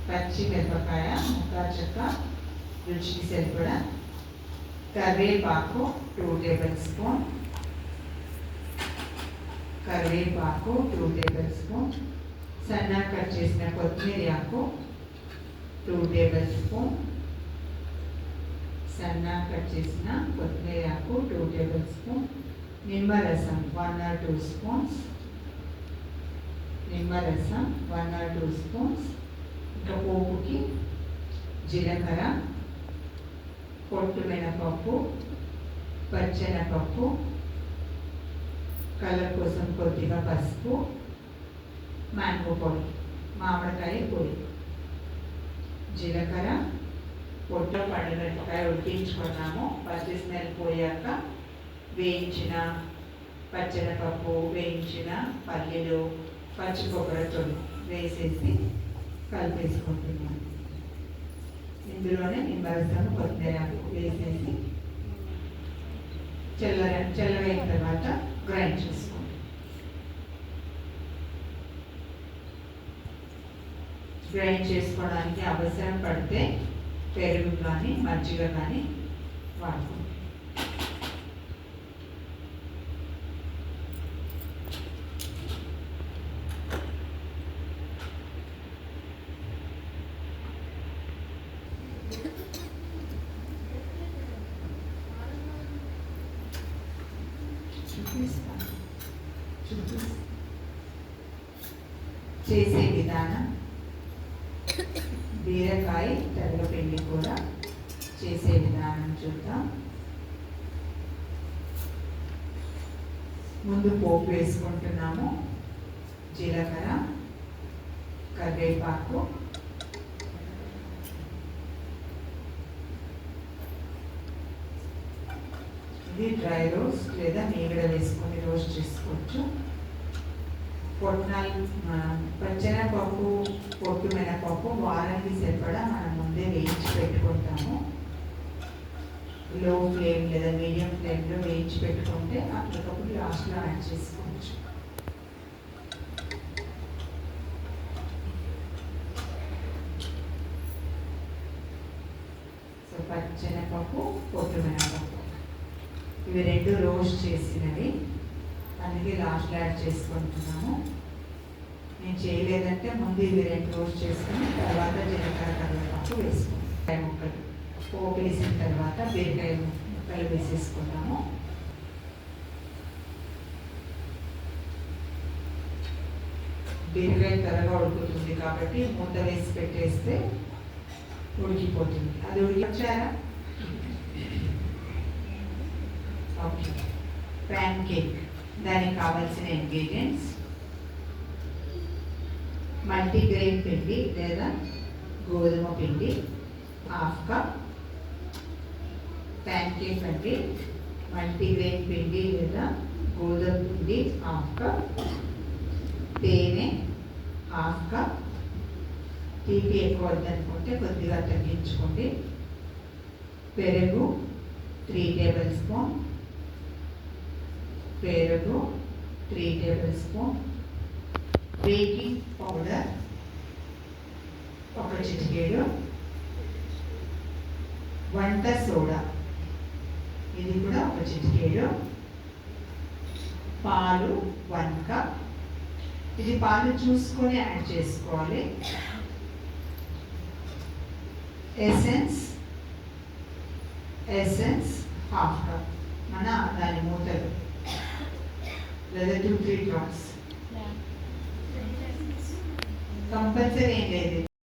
పచ్చి మిరపకాయ ముక్కా చెక్క రుచికి సరిపడా, కరివేపాకు 2 టేబుల్ స్పూన్, కరివేపాకు 2 టేబుల్ స్పూన్, సన్నగా కట్ చేసిన కొత్తిమీర ఆకు 2 టేబుల్ స్పూన్, సన్నగా కట్ చేసిన కొత్తిమీర ఆకు 2 టేబుల్ స్పూన్, నిమ్మరసం 1 or 2 స్పూన్స్, నిమ్మరసం 1 or 2 స్పూన్స్. ఇంకా పోపుకి జీలకర్ర, పొట్టు మినపప్పు, పచ్చెనపప్పు, కలర్ కోసం కొద్దిగా పసుపు, మ్యాంగో పొడి, మామిడికాయ పొడి. జీలకర్ర, పొట్టు పండుమిరపకాయ ఉడికించుకున్నాము. పచ్చి స్మెల్ పోయాక వేయించిన పచ్చెనపప్పు, వేయించిన పల్లీలు, పచ్చి కొబ్బరి తొడి వేసేసి కలిపేసుకుంటున్నాము. ఇందులోనే నిమ్మరసం కొత్తిమీర వేసేసి చల్లగైన తర్వాత గ్రైండ్ చేసుకోండి. గ్రైండ్ చేసుకోవడానికి అవసరం పడితే పెరుగు కానీ మజ్జిగ కానీ వాడుకోండి. చేసే విధానం: బీరకాయ తెల్లపిండి కూర చేసే విధానం చూద్దాం. ముందు పోపు వేసుకుంటున్నాము. జీలకర్ర, కరివేపాకు, ఇది డ్రై రోస్ట్ లేదా మీగడ వేసుకొని రోస్ట్ చేసుకోవచ్చు. పచ్చెనపప్పు, పొట్టు మినపప్పు వారానికి సరిపడా మనం ముందే వేయించి పెట్టుకుంటాము. లో ఫ్లేమ్ లేదా మీడియం ఫ్లేమ్లో వేయించి పెట్టుకుంటే అప్పటికప్పుడు లాస్ట్లో యాడ్ చేసుకోవచ్చు. సో పచ్చెనపప్పు, పొట్టు మినపప్పు ఇవి రెండు రోస్ట్ చేసినవి, అందుకే లాస్ట్లో యాడ్ చేసుకుంటున్నాము. నేను చేయలేదంటే ముందు ఇవి రెండు రోస్ట్ చేసుకుని తర్వాత జీలకర్ర, కరివేపాకు వేసుకుంటాం. ముక్కలు పోపు వేసిన తర్వాత బీరకాయ ముక్కలు వేసేసుకున్నాము. బీరకాయ త్వరగా ఉడుకుతుంది కాబట్టి మూత వేసి పెట్టేస్తే ఉడికిపోతుంది. అది ఉడికించారా? ఓకే. ప్యాన్ కేక్, దానికి కావాల్సిన ఇంగ్రీడియంట్స్: మల్టీగ్రెయిన్ పిండి లేదా గోధుమ పిండి 1/2 కప్. ప్యాన్ కేక్ అంటే మల్టీగ్రెయిన్ పిండి లేదా గోధుమ పిండి 1/2 కప్, తేనె 1/2 కప్. తీపి ఎక్కువ వద్దనుకుంటే కొద్దిగా తగ్గించుకోండి. పెరుగు 3 టేబుల్ స్పూన్, పెరుగు 3 టేబుల్ స్పూన్, బేకింగ్ పౌడర్ 1 చిటికెడు, వంట సోడా ఇది కూడా 1 చిటికెడు, పాలు 1 కప్. ఇది పాలు చూసుకొని యాడ్ చేసుకోవాలి. Essence 1/2 cup. మన దాని మూతలు లేదా 2-3 డ్రాప్స్.